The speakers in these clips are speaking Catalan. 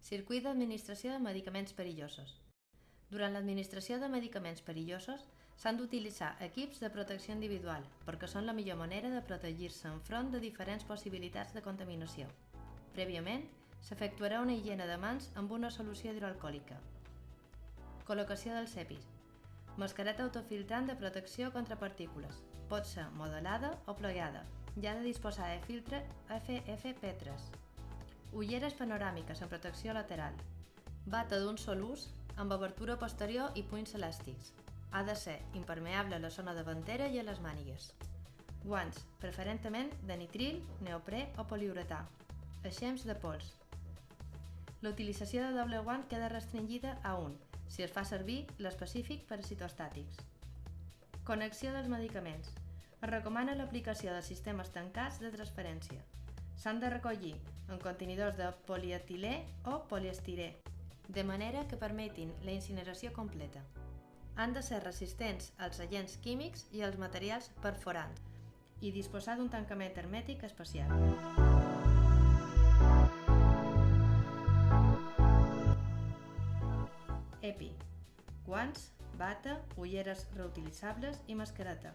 Circuit d'administració de medicaments perillosos. Durant l'administració de medicaments perillosos s'han d'utilitzar equips de protecció individual perquè són la millor manera de protegir-se enfront de diferents possibilitats de contaminació. Prèviament, s'efectuarà una higiene de mans amb una solució hidroalcohòlica. Col·locació dels EPIs. Mascareta autofiltrant de protecció contra partícules. Pot ser modelada o ploiada i ha de disposar de filtre FFP3. Ulleres panoràmiques amb protecció lateral. Bata d'un sol ús amb obertura posterior i punys elàstics. Ha de ser impermeable a la zona davantera i a les mànigues. Guants, preferentment de nitril, neoprè o poliuretà. Eixams de pols. La utilització de doble guant queda restringida a un, si es fa servir l'específic per a citostàtics. Connexió dels medicaments. Es recomana l'aplicació de sistemes tancats de transferència. S'han de recollir en contenidors de polietilè o poliestirè, de manera que permetin la incineració completa. Han de ser resistents als agents químics i als materials perforants i disposar d'un tancament hermètic especial. EPI. Guants, bata, ulleres reutilitzables i mascareta.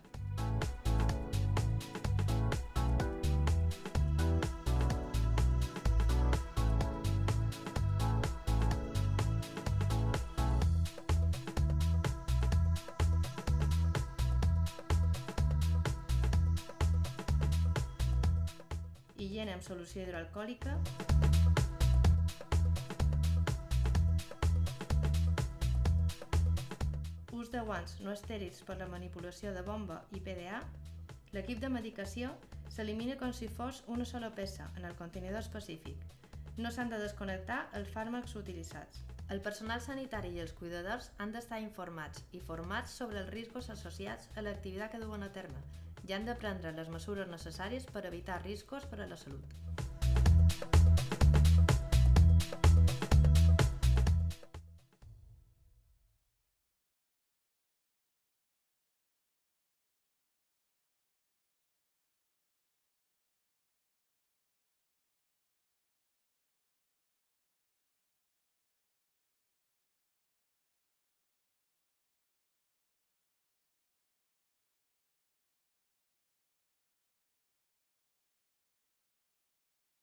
Higiene amb solució hidroalcohòlica. Ús de guants no estèrils per la manipulació de bomba i PDA. L'equip de medicació s'elimina com si fos una sola peça en el contenidor específic. No s'han de desconnectar els fàrmacs utilitzats. El personal sanitari i els cuidadors han d'estar informats i formats sobre els riscos associats a l'activitat que duen a terme i han de prendre les mesures necessàries per evitar riscos per a la salut.